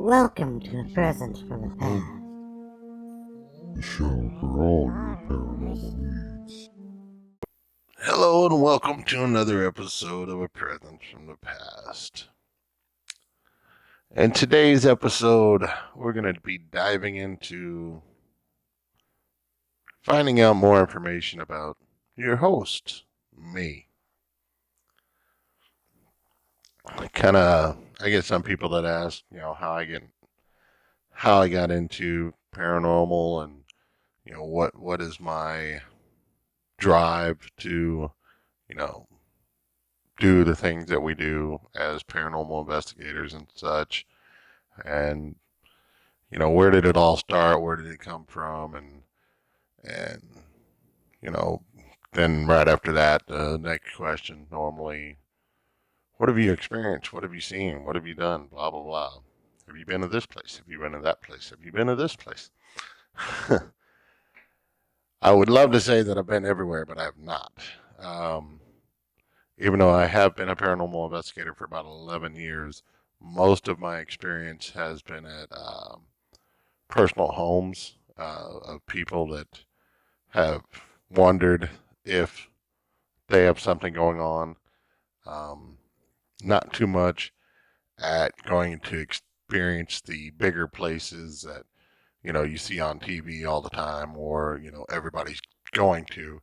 Welcome to a present from the past. The show for all your paranormal needs. Hello and welcome to another episode of A Present from the Past. In today's episode, we're going to be diving into finding out more information about your host, me. I get some people that ask, how I got into paranormal and, what is my drive to, you know, do the things that we do as paranormal investigators and such. And, where did it all start? Where did it come from? And, you know, then right after that, the next question normally, what have you experienced? What have you seen? What have you done? Blah, blah, blah. Have you been to this place? Have you been to that place? Have you been to this place? I would love to say that I've been everywhere, but I have not. Even though I have been a paranormal investigator for about 11 years, most of my experience has been at personal homes of people that have wondered if they have something going on. Not too much at going to experience the bigger places that, you see on TV all the time or, everybody's going to.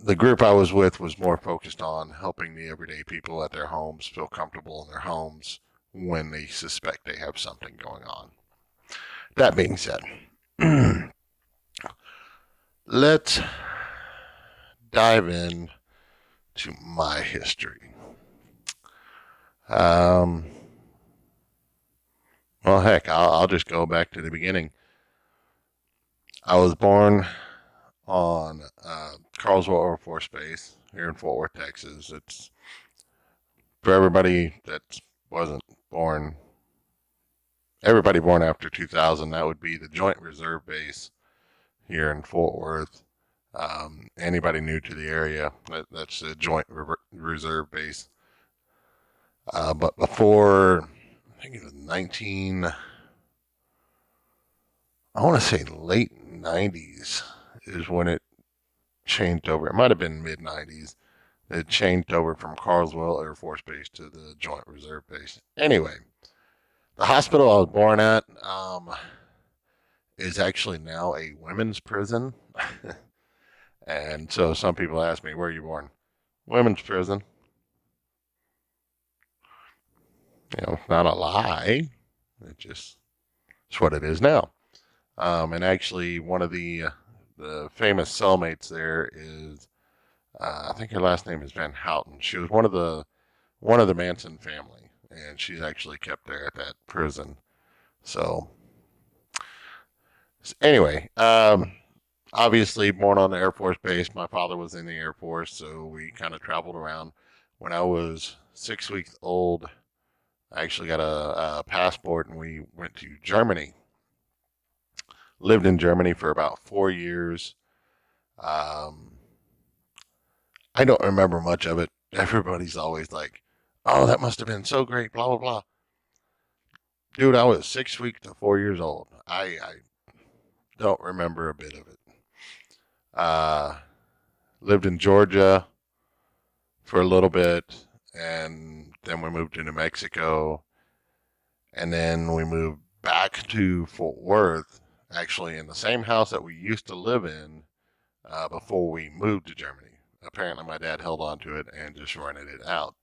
The group I was with was more focused on helping the everyday people at their homes feel comfortable in their homes when they suspect they have something going on. That being said, let's dive in to my history. Well, heck, I'll just go back to the beginning. I was born on Carlswell Air Force Base here in Fort Worth, Texas. It's for everybody that wasn't born, everybody born after 2000, that would be the Joint Reserve Base here in Fort Worth. Anybody new to the area, that's the Joint Reserve Base. But before, I think it was I want to say late 90s is when it changed over. It might have been mid 90s. It changed over from Carswell Air Force Base to the Joint Reserve Base. Anyway, the hospital I was born at is actually now a women's prison. And so some people ask me, where are you born? Women's prison. Not a lie. It's what it is now. And actually, one of the famous cellmates there is, I think her last name is Van Houten. She was one of the Manson family, and she's actually kept there at that prison. So anyway, obviously born on the Air Force Base. My father was in the Air Force, so we kind of traveled around. When I was 6 weeks old, I actually got a passport, and we went to Germany. Lived in Germany for about 4 years. I don't remember much of it. Everybody's always like, "Oh, that must have been so great." Blah blah blah. Dude, I was 6 weeks to 4 years old. I don't remember a bit of it. Lived in Georgia for a little bit, and then we moved to New Mexico, and then we moved back to Fort Worth, actually in the same house that we used to live in before we moved to Germany. Apparently, my dad held on to it and just rented it out.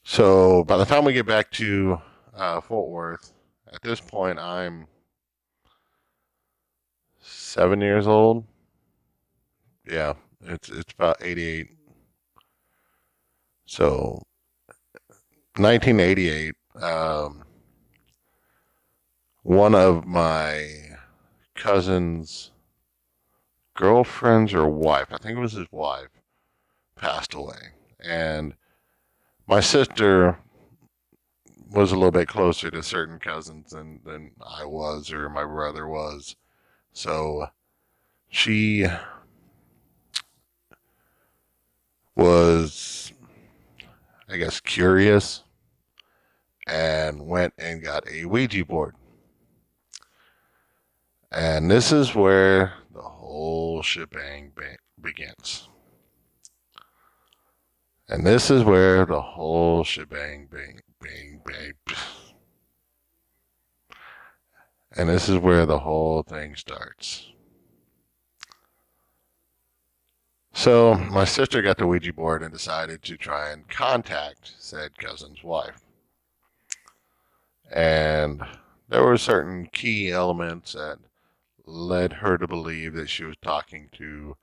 So by the time we get back to Fort Worth, at this point, I'm 7 years old. Yeah, it's about 88. So 1988, one of my cousin's girlfriends or wife, I think it was his wife, passed away. And my sister was a little bit closer to certain cousins than I was or my brother was. So she was I guess, curious and went and got a Ouija board. And this is where the whole shebang begins. And this is where the whole shebang bang. And this is where the whole thing starts. So my sister got the Ouija board and decided to try and contact said cousin's wife. And there were certain key elements that led her to believe that she was talking to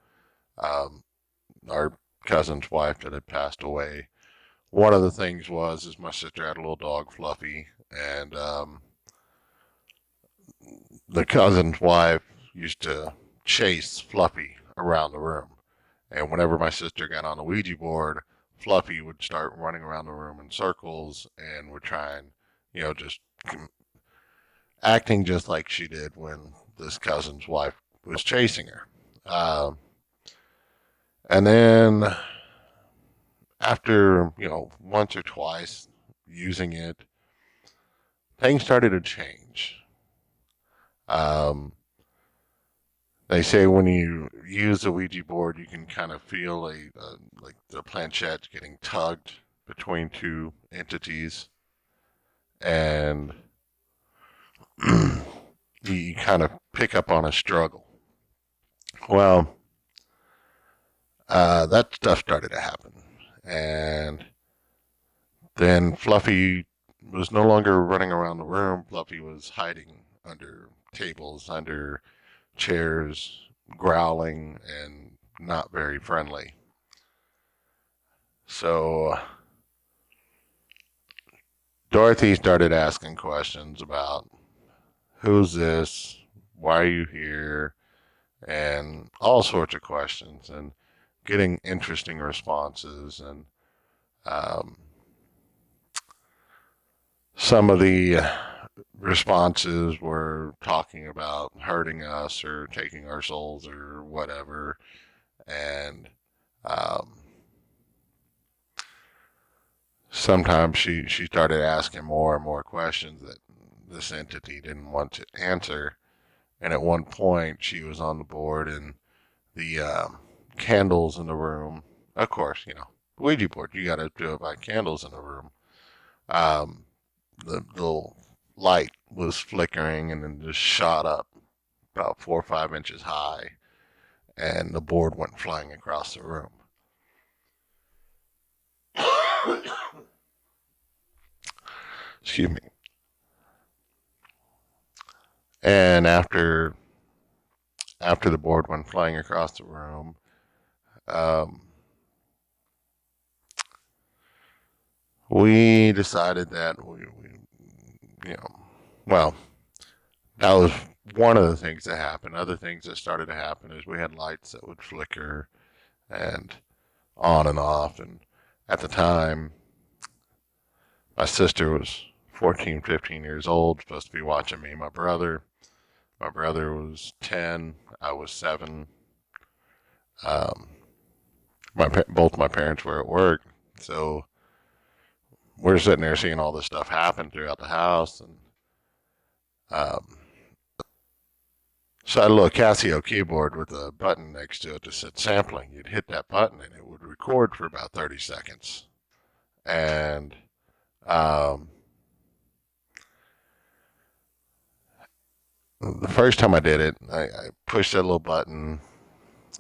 our cousin's wife that had passed away. One of the things is my sister had a little dog, Fluffy, and the cousin's wife used to chase Fluffy around the room. And whenever my sister got on the Ouija board, Fluffy would start running around the room in circles and would try and, just acting just like she did when this cousin's wife was chasing her. And then after, once or twice using it, things started to change. They say when you use a Ouija board, you can kind of feel like the planchette getting tugged between two entities, and you kind of pick up on a struggle. Well, that stuff started to happen, and then Fluffy was no longer running around the room. Fluffy was hiding under tables, under chairs, growling and not very friendly. So Dorothy started asking questions about who's this, why are you here, and all sorts of questions, and getting interesting responses. And some of the responses were talking about hurting us or taking our souls or whatever. And sometimes she started asking more and more questions that this entity didn't want to answer. And at one point, she was on the board, and the candles in the room, of course, Ouija board, you got to do it by candles in the room. The little light was flickering and then just shot up about 4 or 5 inches high, and the board went flying across the room. Excuse me. And after the board went flying across the room, we decided that that was one of the things that happened. Other things that started to happen is we had lights that would flicker and on and off. And at the time, my sister was 14, 15 years old, supposed to be watching me and my brother. My brother was 10. I was 7. Both my parents were at work, so we're sitting there seeing all this stuff happen throughout the house. And so I had a little Casio keyboard with a button next to it that said sampling. You'd hit that button and it would record for about 30 seconds. And the first time I did it, I pushed that little button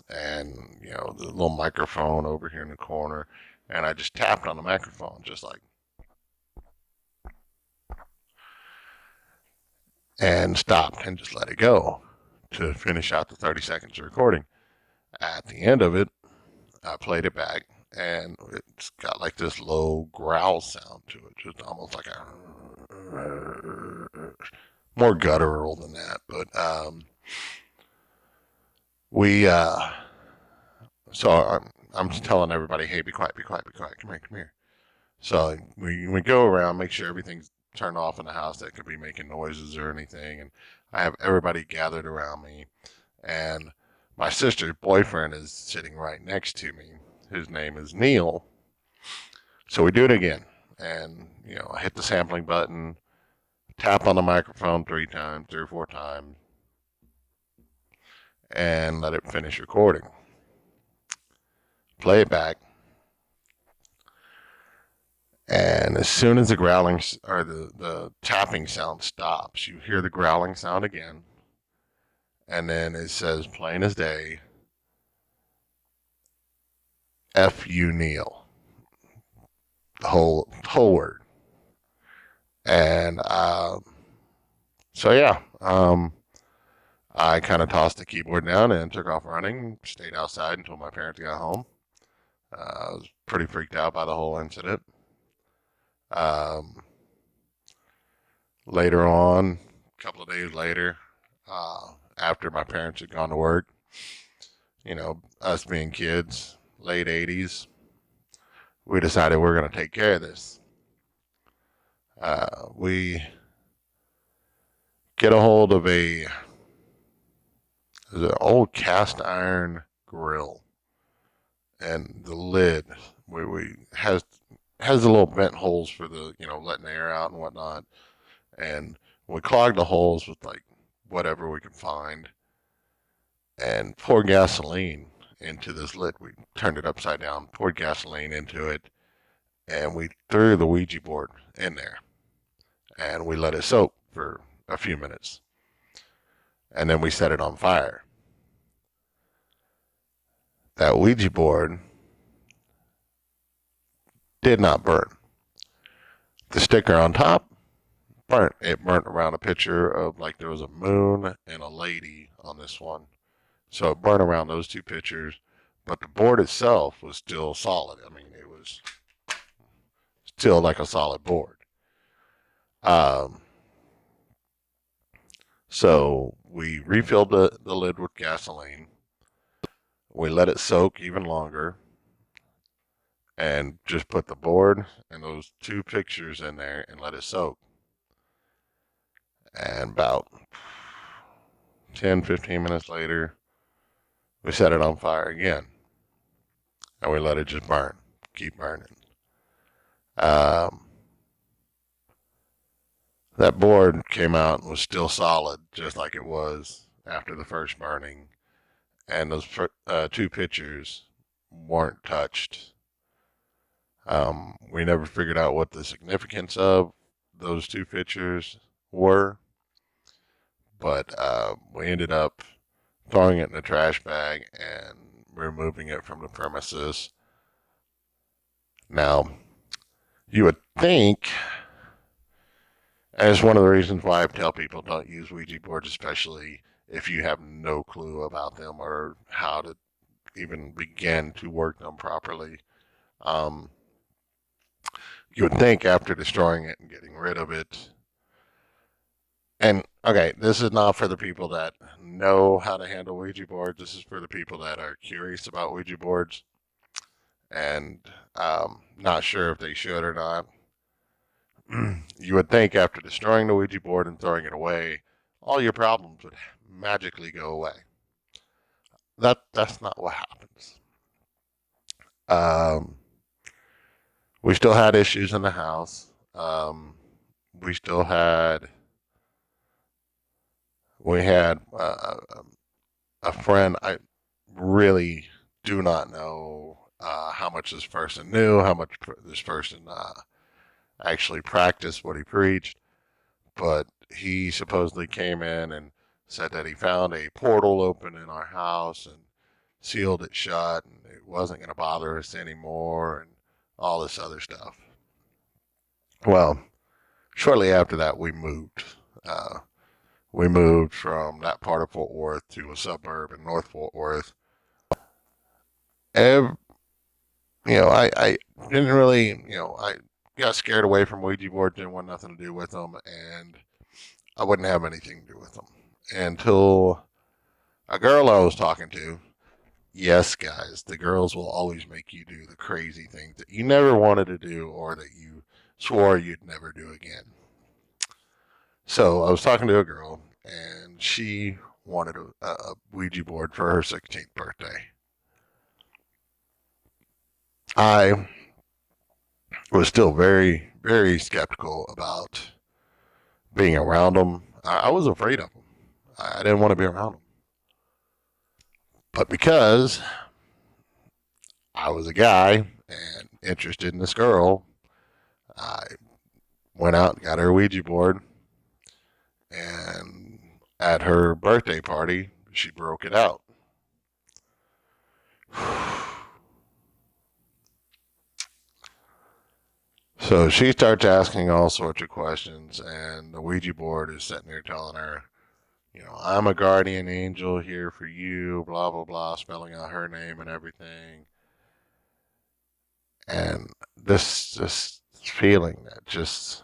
and, the little microphone over here in the corner, and I just tapped on the microphone, just like, and stopped and just let it go to finish out the 30 seconds of recording. At the end of it, I played it back, and it's got like this low growl sound to it, just almost like a more guttural than that. But so I'm just telling everybody, hey, be quiet, come here. So we go around, make sure everything's turned off in the house that could be making noises or anything, and I have everybody gathered around me, and my sister's boyfriend is sitting right next to me. His name is Neil. So we do it again. And, I hit the sampling button, tap on the microphone 3 or 4 times, and let it finish recording. Play it back. And as soon as the growling or the tapping sound stops, you hear the growling sound again. And then it says, plain as day, F you Neil. The whole word. And so yeah, I kind of tossed the keyboard down and took off running. Stayed outside until my parents got home. I was pretty freaked out by the whole incident. Later on, a couple of days later, after my parents had gone to work, us being kids, late 80s, we decided we were going to take care of this. We get a hold of an old cast iron grill, and the lid we has the little vent holes for the letting the air out and whatnot, and we clogged the holes with like whatever we could find, and poured gasoline into this lid. We turned it upside down, poured gasoline into it, and we threw the Ouija board in there, and we let it soak for a few minutes, and then we set it on fire. That Ouija board did not burn. The sticker on top burnt. It burnt around a picture of like there was a moon and a lady on this one. So it burned around those two pictures, but the board itself was still solid. I mean, it was still like a solid board. So we refilled the lid with gasoline. We let it soak even longer, and just put the board and those two pictures in there and let it soak. And about 10-15 minutes later, we set it on fire again, and we let it just burn, keep burning. That board came out and was still solid, just like it was after the first burning, and those two pictures weren't touched. We never figured out what the significance of those two pictures were, but we ended up throwing it in a trash bag and removing it from the premises. Now, you would think, and it's one of the reasons why I tell people don't use Ouija boards, especially if you have no clue about them or how to even begin to work them properly. You would think after destroying it and getting rid of it, and okay, this is not for the people that know how to handle Ouija boards. This is for the people that are curious about Ouija boards and not sure if they should or not. You would think after destroying the Ouija board and throwing it away, all your problems would magically go away. That's not what happens. We still had issues in the house. We had a friend. I really do not know how much this person knew, how much this person actually practiced what he preached, but he supposedly came in and said that he found a portal open in our house and sealed it shut, and it wasn't going to bother us anymore, and all this other stuff. Well, shortly after that, we moved. We moved from that part of Fort Worth to a suburb in North Fort Worth. I didn't really, I got scared away from Ouija boards, didn't want nothing to do with them, and I wouldn't have anything to do with them until a girl I was talking to. Yes, guys, the girls will always make you do the crazy things that you never wanted to do or that you swore you'd never do again. So I was talking to a girl, and she wanted a Ouija board for her 16th birthday. I was still very, very skeptical about being around them. I was afraid of them. I didn't want to be around them. But because I was a guy and interested in this girl, I went out and got her Ouija board. And at her birthday party, she broke it out. So she starts asking all sorts of questions, and the Ouija board is sitting there telling her, I'm a guardian angel here for you, blah, blah, blah, spelling out her name and everything. And this feeling that it's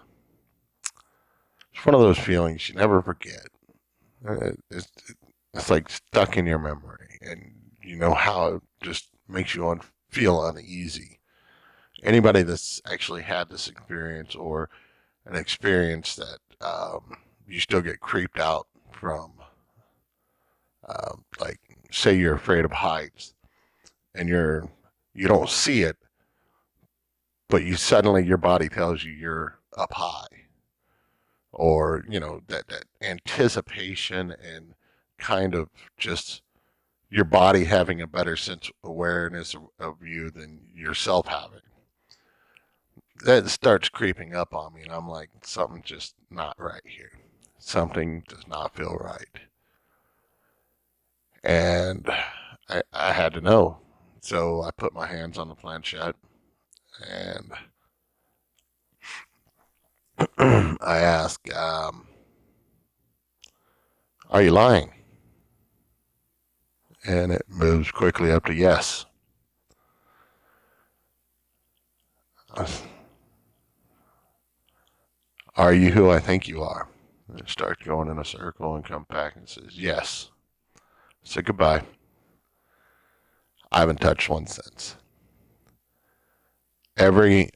one of those feelings you never forget. It's like stuck in your memory, and you know how it just makes you feel uneasy. Anybody that's actually had this experience or an experience that you still get creeped out from, like say you're afraid of heights and you don't see it, but you suddenly your body tells you you're up high, or that anticipation and kind of just your body having a better sense of awareness of you than yourself having. That starts creeping up on me, and I'm like, something's just not right here. Something does not feel right. And I had to know. So I put my hands on the planchette and I asked, are you lying? And it moves quickly up to yes. Are you who I think you are? And it starts going in a circle and comes back and says, yes. I said goodbye. I haven't touched one since. It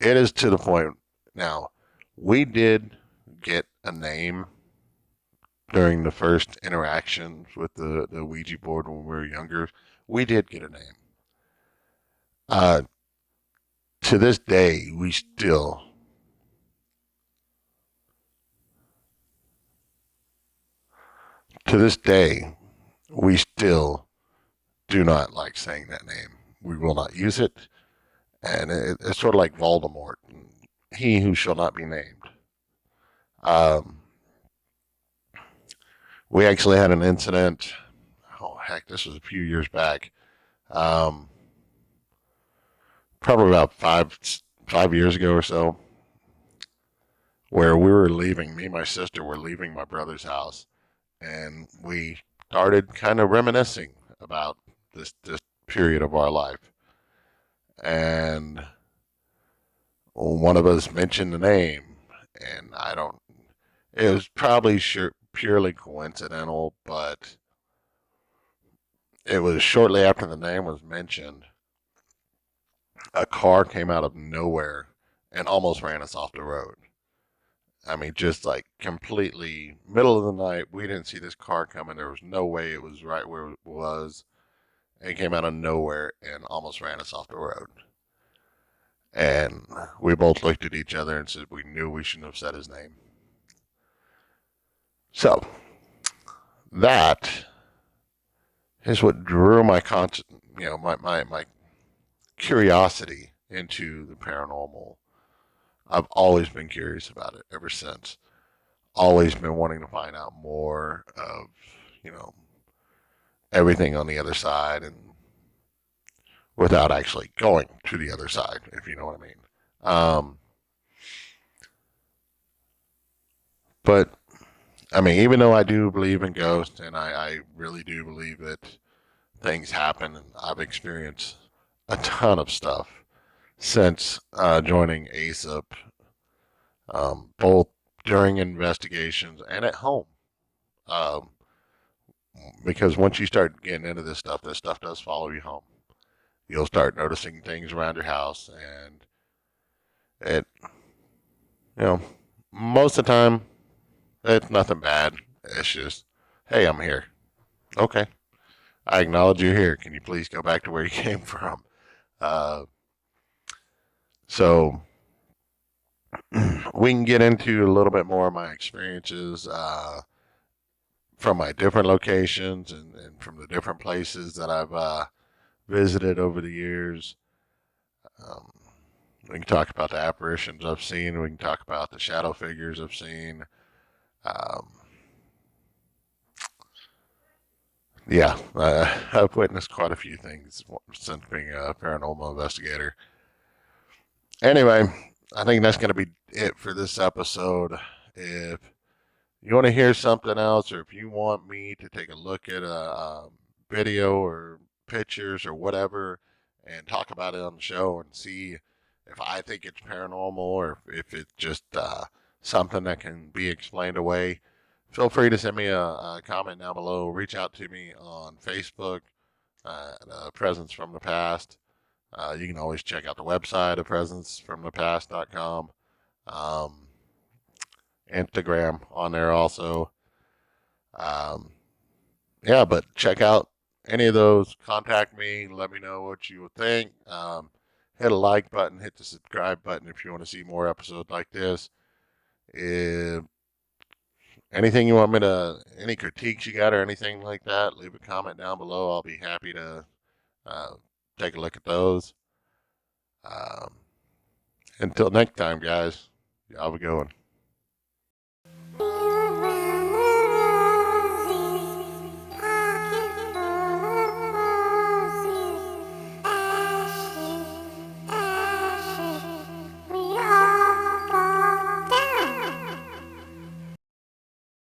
is to the point now. We did get a name during the first interactions with the Ouija board when we were younger. We did get a name. Uh, to this day, to this day, we still do not like saying that name. We will not use it. And it's sort of like Voldemort, he who shall not be named. Um, we actually had an incident. Oh, heck, this was a few years back. Um, Probably about 5 years ago or so, where we were leaving, me and my sister were leaving my brother's house, and we started kind of reminiscing about this period of our life. And one of us mentioned the name, and it was probably purely coincidental, but it was shortly after the name was mentioned, a car came out of nowhere and almost ran us off the road. Just like completely middle of the night. We didn't see this car coming. There was no way it was right where it was. It came out of nowhere and almost ran us off the road. And we both looked at each other and said we knew we shouldn't have said his name. So that is what drew my my curiosity into the paranormal. I've always been curious about it ever since. Always been wanting to find out more of, you know, everything on the other side, and without actually going to the other side, if you know what I mean. But even though I do believe in ghosts, and I really do believe that things happen, and I've experienced a ton of stuff since joining ASAP, both during investigations and at home. Um, because once you start getting into this stuff does follow you home. You'll start noticing things around your house, and it, most of the time, it's nothing bad. It's just, hey, I'm here. Okay, I acknowledge you're here. Can you please go back to where you came from? Uh, So we can get into a little bit more of my experiences from my different locations and from the different places that I've visited over the years. Um, we can talk about the apparitions I've seen. We can talk about the shadow figures I've seen. Um, yeah, I've witnessed quite a few things since being a paranormal investigator. Anyway, I think that's going to be it for this episode. If you want to hear something else, or if you want me to take a look at a video or pictures or whatever and talk about it on the show and see if I think it's paranormal or if it's just something that can be explained away, feel free to send me a comment down below. Reach out to me on Facebook, Presence from the Past. You can always check out the website of presencefromthepast.com. Instagram on there also. Um, yeah, but check out any of those. Contact me. Let me know what you would think. Hit a like button. Hit the subscribe button if you want to see more episodes like this. If anything you want me to, any critiques you got or anything like that, leave a comment down below. I'll be happy to uh, take a look at those. Um, until next time, guys, y'all have a good one.